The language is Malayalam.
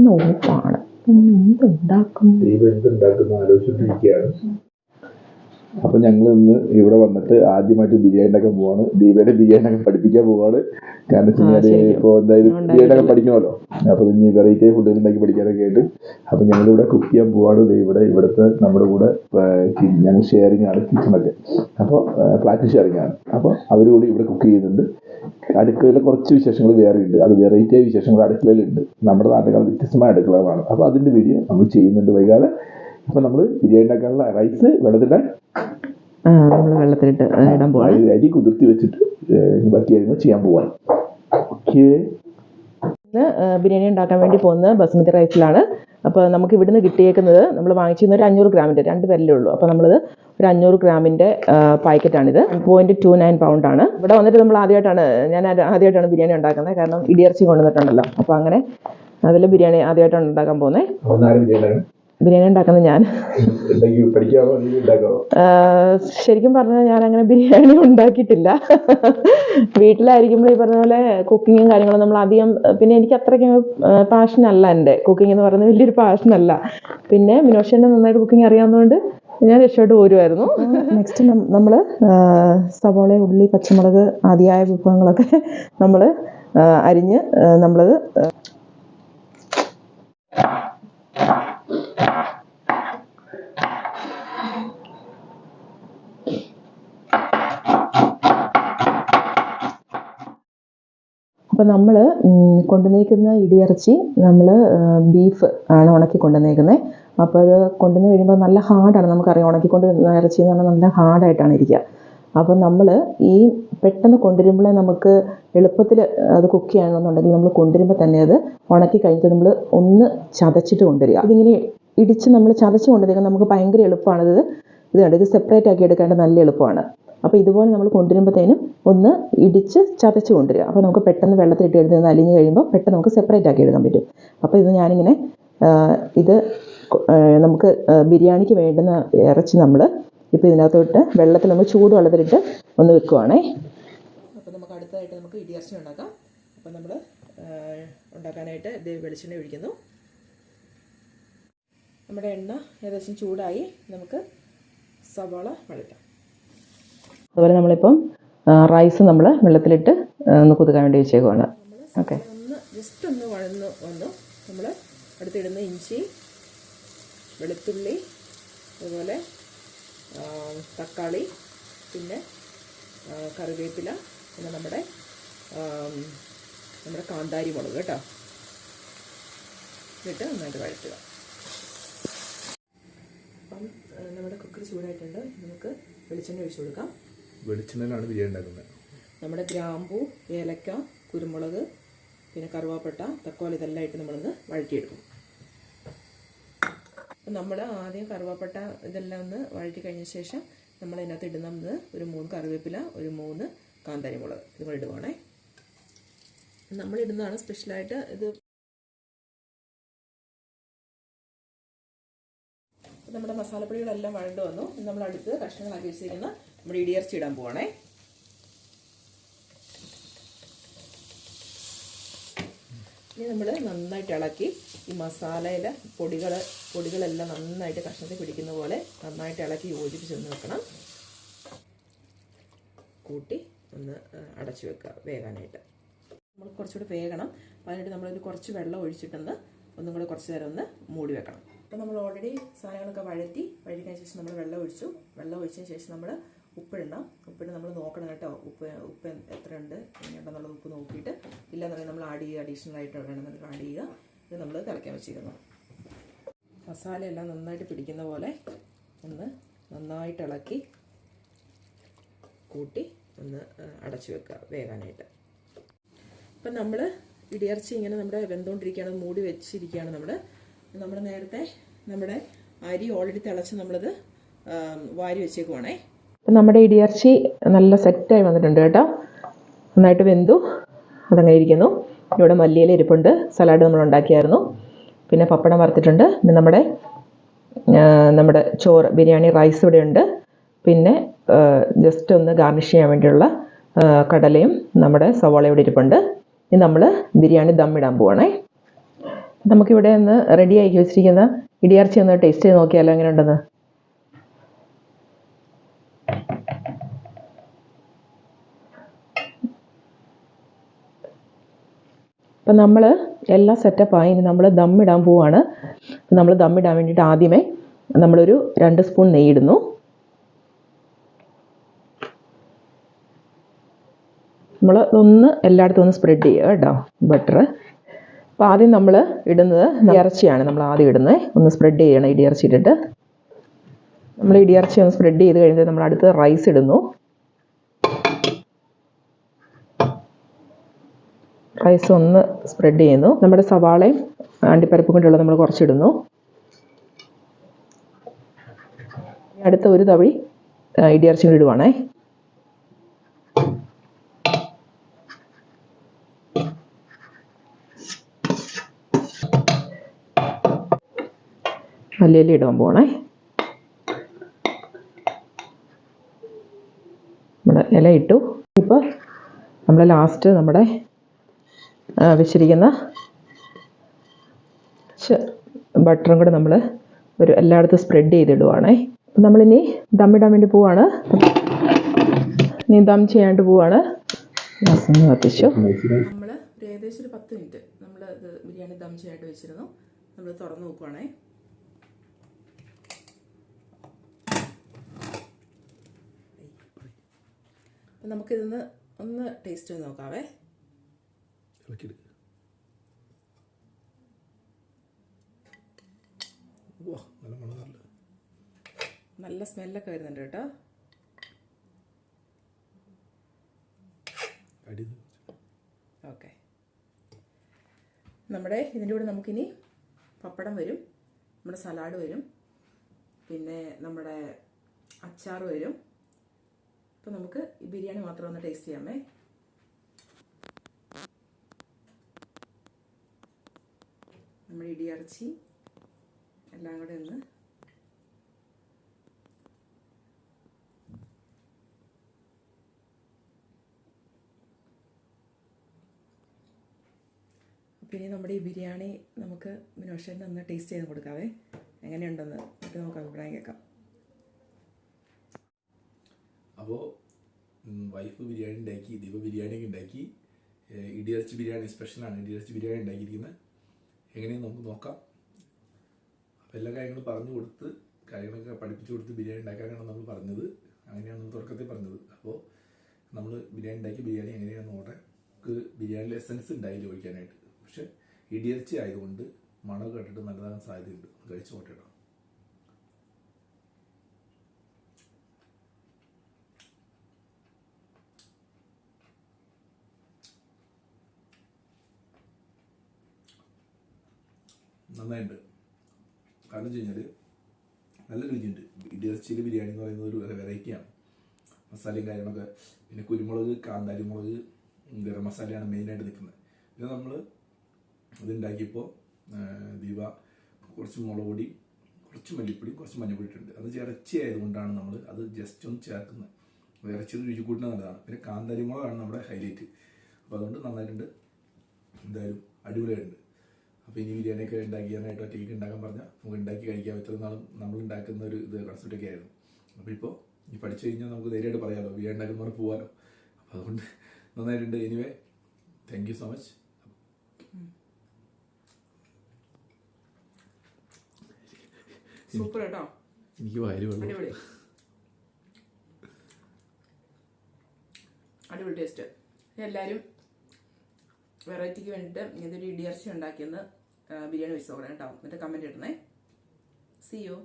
നോപ്പാണ് എന്തുണ്ടാക്കുന്ന ആലോചിച്ചിട്ടിരിക്കുകയാണ്. അപ്പൊ ഞങ്ങൾ ഇന്ന് ഇവിടെ വന്നിട്ട് ആദ്യമായിട്ട് ബിരിയാണി ഉണ്ടാക്കാൻ പോവാണ്. ദീപയുടെ ബിരിയാണി ഒക്കെ പഠിപ്പിക്കാൻ പോവാണ്. കാരണം വെച്ച് കഴിഞ്ഞാല് ഇപ്പൊ എന്തായാലും ബിരിയാണി ഒക്കെ പഠിക്കണമല്ലോ. അപ്പൊ ഇനി വെറൈറ്റി ഫുഡുകൾ ഉണ്ടാക്കി പഠിക്കാനൊക്കെ ആയിട്ട് അപ്പൊ ഞങ്ങളിവിടെ കുക്ക് ചെയ്യാൻ പോവാണ്. ഇവിടുത്തെ നമ്മുടെ കൂടെ ഞങ്ങൾ ഷെയറിങ് ആണ് കിച്ചണൊക്കെ. അപ്പോൾ ഫ്ലാറ്റ് ഷെയറിങ് ആണ്. അപ്പോൾ അവരുകൂടി ഇവിടെ കുക്ക് ചെയ്യുന്നുണ്ട്. അടുക്കളയിലെ കുറച്ച് വിശേഷങ്ങൾ വേറെ ഉണ്ട്. അത് വെറൈറ്റി ആയ വിശേഷങ്ങൾ അടുക്കളയിലുണ്ട്. നമ്മുടെ നാട്ടുകാർ വ്യത്യസ്തമായ അടുക്കളകളാണ്. അപ്പോൾ അതിന്റെ വീഡിയോ നമ്മൾ ചെയ്യുന്നുണ്ട് വൈകാതെ. അപ്പൊ നമ്മൾ ബിരിയാണി ഉണ്ടാക്കാനുള്ള റൈസ് വെള്ളത്തിലിട്ട് ഇടാൻ പോവാണ്. അരി കുതിർത്തി വെച്ചിട്ട് ബാക്കി കാര്യങ്ങൾ ചെയ്യാൻ പോവാണ്. ഓക്കെ, ബിരിയാണി ഉണ്ടാക്കാൻ വേണ്ടി പോകുന്നത് ബസ്മതി റൈസിലാണ്. അപ്പോൾ നമുക്ക് ഇവിടുന്ന് കിട്ടിയേക്കുന്നത് നമ്മൾ വാങ്ങിച്ചിരുന്ന ഒരു 500 ഗ്രാമിൻ്റെ 2 പേരല്ലേ ഉള്ളൂ. അപ്പോൾ നമ്മളത് ഒരു 500 ഗ്രാമിൻ്റെ പാക്കറ്റാണിത്. 1.29 പൗണ്ടാണ്. ഇവിടെ വന്നിട്ട് നമ്മൾ ഞാൻ ആദ്യമായിട്ടാണ് ബിരിയാണി ഉണ്ടാക്കുന്നത്. കാരണം ഇടിയിറച്ചി കൊണ്ടുവന്നിട്ടുണ്ടല്ലോ. അപ്പോൾ അങ്ങനെ അതിൽ ബിരിയാണി ആദ്യമായിട്ടാണ് ഉണ്ടാക്കാൻ പോകുന്നത്. ബിരിയാണി ഉണ്ടാക്കുന്നത് ഞാൻ. ശരിക്കും പറഞ്ഞാൽ ഞാൻ അങ്ങനെ ബിരിയാണി ഉണ്ടാക്കിയിട്ടില്ല. വീട്ടിലായിരിക്കുമ്പോൾ ഈ പറഞ്ഞ പോലെ കുക്കിങ്ങും കാര്യങ്ങളും നമ്മൾ അധികം, പിന്നെ എനിക്ക് അത്രയ്ക്ക് പാഷനല്ല. എൻ്റെ കുക്കിംഗ് എന്ന് പറയുന്നത് വലിയൊരു പാഷനല്ല. പിന്നെ മിനോഷനെ നന്നായിട്ട് കുക്കിംഗ് അറിയാവുന്നതുകൊണ്ട് ഞാൻ രക്ഷപ്പെട്ട് പോരുമായിരുന്നു. നെക്സ്റ്റ് നമ്മൾ സവോള, ഉള്ളി, പച്ചമുളക് ആദിയായ വിഭവങ്ങളൊക്കെ നമ്മൾ അരിഞ്ഞ് നമ്മളത് അപ്പോൾ നമ്മൾ കൊണ്ടുവന്നേക്കുന്ന ഇടിയിറച്ചി നമ്മൾ ബീഫ് ആണ് ഉണക്കി കൊണ്ടുവന്നേക്കുന്നത്. അപ്പോൾ അത് കൊണ്ടുവന്ന് കഴിയുമ്പോൾ നല്ല ഹാർഡാണ്. നമുക്കറിയാം ഉണക്കിക്കൊണ്ട് ഇറച്ചി എന്ന് പറഞ്ഞാൽ നല്ല ഹാർഡായിട്ടാണ് ഇരിക്കുക. അപ്പോൾ നമ്മൾ ഈ പെട്ടെന്ന് കൊണ്ടുവരുമ്പോഴേ നമുക്ക് എളുപ്പത്തിൽ അത് കുക്ക് ചെയ്യണമെന്നുണ്ടെങ്കിൽ നമ്മൾ കൊണ്ടുവരുമ്പോൾ തന്നെ അത് ഉണക്കി കഴിഞ്ഞിട്ട് നമ്മൾ ഒന്ന് ചതച്ചിട്ട് കൊണ്ടുവരിക. ഇതിങ്ങനെ ഇടിച്ച് നമ്മൾ ചതച്ച് കൊണ്ടുവരിക നമുക്ക് ഭയങ്കര എളുപ്പമാണ്. ഇത് സെപ്പറേറ്റ് ആക്കി എടുക്കേണ്ടത് നല്ല എളുപ്പമാണ്. അപ്പോൾ ഇതുപോലെ നമ്മൾ കൊണ്ടുവരുമ്പോഴത്തേനും ഒന്ന് ഇടിച്ച് ചതച്ച് കൊണ്ടുവരിക. അപ്പോൾ നമുക്ക് പെട്ടെന്ന് വെള്ളത്തിലിട്ട് എടുത്ത് അലിഞ്ഞ് കഴിയുമ്പോൾ പെട്ടെന്ന് നമുക്ക് സെപ്പറേറ്റ് ആക്കി എടുക്കാൻ പറ്റും. അപ്പോൾ ഇത് ഞാനിങ്ങനെ നമുക്ക് ബിരിയാണിക്ക് വേണ്ടുന്ന ഇറച്ചി നമ്മൾ ഇപ്പോൾ ഇതിനകത്തോട്ട് വെള്ളത്തിൽ നമ്മൾ ചൂടുവെള്ളത്തിലിട്ട് ഒന്ന് വെക്കുവാണേ. അപ്പോൾ നമുക്ക് അടുത്തതായിട്ട് നമുക്ക് ഇടിയിറച്ചി ഉണ്ടാക്കാം. അപ്പോൾ നമ്മൾ ഉണ്ടാക്കാനായിട്ട് ഇത് വെളിച്ചെണ്ണ ഒഴിക്കുന്നു. നമ്മുടെ എണ്ണ ഏകദേശം ചൂടായി. നമുക്ക് സവാള വഴറ്റാം. അതുപോലെ നമ്മളിപ്പം റൈസ് നമ്മൾ വെള്ളത്തിലിട്ട് ഒന്ന് കുതുക്കാൻ വേണ്ടി വെച്ചേക്കുവാണ്. ഓക്കെ, ജസ്റ്റ് ഒന്ന് വഴന്ന് വന്നു. നമ്മൾ അടുത്തിടുന്ന ഇഞ്ചി, വെളുത്തുള്ളി, അതുപോലെ തക്കാളി, പിന്നെ കറിവേപ്പില, പിന്നെ നമ്മുടെ കാന്താരി മുളക് കേട്ടോ, എന്നിട്ട് നന്നായിട്ട് വഴറ്റുക. അപ്പം നമ്മുടെ കുക്കർ ചൂടായിട്ടുണ്ട്. നമുക്ക് വെളിച്ചെണ്ണ ഒഴിച്ചു കൊടുക്കാം. വെളിച്ചെണ്ണയിലാണ് ബിരിയാണി ഉണ്ടാക്കുന്നത്. നമ്മുടെ ഗ്രാമ്പൂ, ഏലക്ക, കുരുമുളക്, പിന്നെ കറുവാപ്പട്ട, തക്കോല ഇതെല്ലാം ഇട്ട് നമ്മളൊന്ന് വഴറ്റിയെടുക്കും. അപ്പം നമ്മൾ ആദ്യം കറുവാപ്പട്ട ഇതെല്ലാം ഒന്ന് വഴറ്റി കഴിഞ്ഞ ശേഷം നമ്മൾ ഇതിനകത്ത് ഇടുന്നത് ഒരു 3 കറിവേപ്പില, ഒരു 3 കാന്താരി മുളക് ഇതും ഇടുവാണേ. നമ്മളിടുന്നതാണ് സ്പെഷ്യലായിട്ട്. ഇത് നമ്മുടെ മസാലപ്പൊടികളെല്ലാം വഴണ്ട് വന്നു. നമ്മൾ അടുത്ത് കഷ്ണങ്ങളാക്കി വെച്ചിരിക്കുന്ന നമ്മുടെ ഇടിയിറച്ചി ഇടാൻ പോവാണേ. ഇനി നമ്മൾ നന്നായിട്ട് ഇളക്കി ഈ മസാലയിലെ പൊടികളെല്ലാം നന്നായിട്ട് കഷ്ണത്തിൽ പിടിക്കുന്ന പോലെ നന്നായിട്ട് ഇളക്കി യോജിപ്പിച്ചൊന്ന് വെക്കണം. കൂട്ടി ഒന്ന് അടച്ചു വെക്കുക വേകാനായിട്ട്. നമ്മൾ കുറച്ചുകൂടി വേകണം. അതിനായിട്ട് നമ്മളൊരു കുറച്ച് വെള്ളം ഒഴിച്ചിട്ടൊന്ന് ഒന്നും കൂടെ കുറച്ച് നേരം ഒന്ന് മൂടി വെക്കണം. അപ്പോൾ നമ്മൾ ഓൾറെഡി സാധനങ്ങളൊക്കെ വഴറ്റിക്കഴിഞ്ഞ ശേഷം നമ്മൾ വെള്ളം ഒഴിച്ചതിന് ശേഷം നമ്മൾ ഉപ്പിടണം. ഉപ്പിട്ട് നമ്മൾ നോക്കണം കേട്ടോ. ഉപ്പ് എത്ര ഉണ്ട് എന്നുള്ളത് ഉപ്പ് നോക്കിയിട്ട് ഇല്ലാന്നുണ്ടെങ്കിൽ നമ്മൾ ആഡ് ചെയ്യുക. അഡീഷണൽ ആയിട്ട് വേണമെന്നുണ്ടെങ്കിൽ ആഡ് ചെയ്യുക. ഇത് നമ്മൾ തിളയ്ക്കാൻ വെച്ചിരുന്നു. മസാലയെല്ലാം നന്നായിട്ട് പിടിക്കുന്ന പോലെ ഒന്ന് നന്നായിട്ട് ഇളക്കി കൂട്ടി ഒന്ന് അടച്ചു വെക്കുക വേകാനായിട്ട്. ഇപ്പം നമ്മൾ ഇടിയിറച്ചി ഇങ്ങനെ നമ്മുടെ വെന്തുകൊണ്ടിരിക്കുകയാണ്, മൂടി വെച്ചിരിക്കുകയാണ്. നമ്മൾ നേരത്തെ നമ്മുടെ അരി ഓൾറെഡി തിളച്ച് നമ്മളത് വാരി വെച്ചേക്കുവാണേ. അപ്പം നമ്മുടെ ഇടിയിറച്ചി നല്ല സെറ്റായി വന്നിട്ടുണ്ട് കേട്ടോ. നന്നായിട്ട് വെന്തു, അതങ്ങനെ ഇരിക്കുന്നു. ഇവിടെ മല്ലിയില ഇരിപ്പുണ്ട്, സലാഡ് നമ്മൾ ഉണ്ടാക്കിയായിരുന്നു, പിന്നെ പപ്പടം വറുത്തിട്ടുണ്ട്, പിന്നെ നമ്മുടെ ചോറ് ബിരിയാണി റൈസ് ഇവിടെ ഉണ്ട്, പിന്നെ ജസ്റ്റ് ഒന്ന് ഗാർണിഷ് ചെയ്യാൻ വേണ്ടിയുള്ള കടലയും നമ്മുടെ സവാള ഇവിടെ ഇരിപ്പുണ്ട്. ഇനി നമ്മൾ ബിരിയാണി ദം ഇടാൻ പോവാണേ. നമുക്കിവിടെ ഒന്ന് റെഡി ആക്കി വെച്ചിരിക്കുന്ന ഇടിയിറച്ചി ഒന്ന് ടേസ്റ്റ് ചെയ്ത് നോക്കിയാലോ എങ്ങനെ ഉണ്ടെന്ന്. അപ്പം നമ്മൾ എല്ലാം സെറ്റപ്പായി. ഇനി നമ്മൾ ദമ്മിടാൻ പോവാണ്. നമ്മൾ ദമ്മിടാൻ വേണ്ടിയിട്ട് ആദ്യമേ നമ്മളൊരു 2 സ്പൂൺ നെയ്യിടുന്നു. നമ്മൾ ഒന്ന് എല്ലായിടത്തും ഒന്ന് സ്പ്രെഡ് ചെയ്യുക കേട്ടോ, ബട്ടർ. അപ്പോൾ ആദ്യം നമ്മൾ ഇടുന്നത് ഇറച്ചിയാണ്. നമ്മൾ ആദ്യം ഇടുന്നത് ഒന്ന് സ്പ്രെഡ് ചെയ്യണം. ഇടിയിറച്ചി ഇട്ടിട്ട് നമ്മൾ ഇടിയിറച്ചി ഒന്ന് സ്പ്രെഡ് ചെയ്ത് കഴിഞ്ഞിട്ട് നമ്മൾ അടുത്ത് റൈസ് ഇടുന്നു. റൈസ് ഒന്ന് സ്പ്രെഡ് ചെയ്യുന്നു. നമ്മുടെ സവാളയും അണ്ടിപ്പരിപ്പും കൊണ്ടുള്ള നമ്മൾ കുറച്ചിടുന്നു. അടുത്ത ഒരു തവി ഇടിയിറച്ചി കൂടി ഇടുവാണേ. മല്ലിയില ഇടാൻ പോകണേ. നമ്മുടെ ഇല ഇട്ടു. ഇപ്പോൾ നമ്മൾ ലാസ്റ്റ് നമ്മുടെ വെച്ചിരിക്കുന്ന ബട്ടറും കൂടെ നമ്മൾ ഒരു എല്ലായിടത്തും സ്പ്രെഡ് ചെയ്തിടുവാണേ. അപ്പം നമ്മളിനി ദമ്മിടാൻ വേണ്ടി പോവാണ്. ഇനി ദം ചെയ്യാണ്ട് പോവാണ്. ഗ്യാസ് കത്തിച്ചു. നമ്മൾ ഏകദേശം ഒരു 10 മിനിറ്റ് നമ്മൾ ഇത് ബിരിയാണി ദം ചെയ്യാണ്ട് വെച്ചിരുന്നു. നമ്മൾ തുറന്ന് നോക്കുവാണേ. അപ്പം നമുക്കിതൊന്ന് ഒന്ന് ടേസ്റ്റ് ചെയ്ത് നോക്കാവേ. നല്ല സ്മെല്ലൊക്കെ വരുന്നുണ്ട് കേട്ടോ. ഓക്കെ, നമ്മുടെ ഇതിൻ്റെ കൂടെ നമുക്കിനി പപ്പടം വരും, നമ്മുടെ സലാഡ് വരും, പിന്നെ നമ്മുടെ അച്ചാർ വരും. അപ്പോൾ നമുക്ക് ഈ ബിരിയാണി മാത്രം ഒന്ന് ടേസ്റ്റ് ചെയ്യാമേ. നമ്മുടെ ഇടിയിറച്ചി എല്ലാം കൂടെ ഒന്ന് പിന്നെ നമ്മുടെ ഈ ബിരിയാണി നമുക്ക് മിനോഷേനെ ഒന്ന് ടേസ്റ്റ് ചെയ്ത് കൊടുക്കാവേ. എങ്ങനെയുണ്ടെന്ന് എന്നിട്ട് നമുക്ക് അഭിപ്രായം കേൾക്കാം. അപ്പോൾ വൈഫ് ബിരിയാണി ഉണ്ടാക്കി, ദീപ ബിരിയാണിയൊക്കെ ഉണ്ടാക്കി. ഇടിയിറച്ചി ബിരിയാണി സ്പെഷ്യലാണ്. ഇടിയിറച്ചി ബിരിയാണി ഉണ്ടാക്കിയിരിക്കുന്നത് എങ്ങനെയെന്ന് നമുക്ക് നോക്കാം. അപ്പോൾ എല്ലാ കാര്യങ്ങളും പറഞ്ഞു കൊടുത്ത്, കാര്യങ്ങളൊക്കെ പഠിപ്പിച്ചു കൊടുത്ത് ബിരിയാണി ഉണ്ടാക്കാനാണ് നമ്മൾ പറഞ്ഞത്. അങ്ങനെയാണ് നമ്മൾ തുടക്കത്തിൽ പറഞ്ഞത്. അപ്പോൾ നമ്മൾ ബിരിയാണി ഉണ്ടാക്കി ബിരിയാണി എങ്ങനെയാണെന്ന് നോക്കട്ടെ. നമുക്ക് ബിരിയാണിയിൽ എസൻസ് ഉണ്ടായില്ല ഒഴിക്കാനായിട്ട്. പക്ഷേ ഇടിയിറച്ചി ആയതുകൊണ്ട് മണം കേട്ടിട്ട് നല്ലതാകാൻ സാധ്യതയുണ്ട്. കഴിച്ചു നോക്കട്ടെ കേട്ടോ. നന്നായിട്ടുണ്ട്. കാരണം വെച്ച് കഴിഞ്ഞാൽ നല്ല രുചിയുണ്ട്. ഇടിയിറച്ചിയിൽ ബിരിയാണി എന്ന് പറയുന്നത് ഒരു വെറൈറ്റിയാണ്. മസാലയും കാര്യങ്ങളൊക്കെ, പിന്നെ കുരുമുളക്, കാന്താരി മുളക്, ഗരം മസാലയാണ് മെയിനായിട്ട് നിൽക്കുന്നത്. പിന്നെ നമ്മൾ ഇതുണ്ടാക്കിയപ്പോൾ ദീപ കുറച്ച് മുളക് പൊടി, കുറച്ച് മല്ലിപ്പൊടി, കുറച്ച് മഞ്ഞൾപ്പൊടി ഇട്ടിട്ടുണ്ട്. അത് ഇറച്ചി ആയതുകൊണ്ടാണ് നമ്മൾ അത് ജസ്റ്റ് ഒന്ന് ചേർക്കുന്നത്. ഇറച്ചിയുടെ രുചി കൂട്ടുന്നത് നല്ലതാണ്. പിന്നെ കാന്താരി മുളകാണ് നമ്മുടെ ഹൈലൈറ്റ്. അപ്പോൾ അതുകൊണ്ട് നന്നായിട്ടുണ്ട്. എന്തായാലും അടിപൊളിയായിട്ടുണ്ട്. അപ്പോൾ ഇനി ബിരിയാണിയൊക്കെ ഉണ്ടാക്കിയാനായിട്ട് ഒറ്റയ്ക്ക് ഉണ്ടാക്കാൻ പറഞ്ഞാൽ നമുക്ക് ഉണ്ടാക്കി കഴിക്കാം. ഇത്ര നാളും നമ്മൾ ഉണ്ടാക്കുന്ന ഒരു ഇത് കൺസെപ്റ്റൊക്കെ ആയിരുന്നു. അപ്പോൾ ഇപ്പോൾ ഈ പഠിച്ചു കഴിഞ്ഞാൽ നമുക്ക് ധൈര്യമായിട്ട് പറയാമല്ലോ, ബിരിയാണി ഉണ്ടാക്കുന്നവർ പോകാമല്ലോ. അപ്പോൾ അതുകൊണ്ട് നന്നായിട്ടുണ്ട്. Anyway, thank you so much. Super കേട്ടോ. എനിക്ക് വയറ് വെള്ളം. അടിപൊളി ടേസ്റ്റ്. എല്ലാവരും വെറൈറ്റിക്ക് വേണ്ടിയിട്ട് ഇതൊരു ഇടിയിറച്ചി ഉണ്ടാക്കിയെന്ന് ബിരിയാണി വെച്ച് നോക്കണം കേട്ടോ. എന്നിട്ട് കമൻറ്റ് ഇടണേ. See U.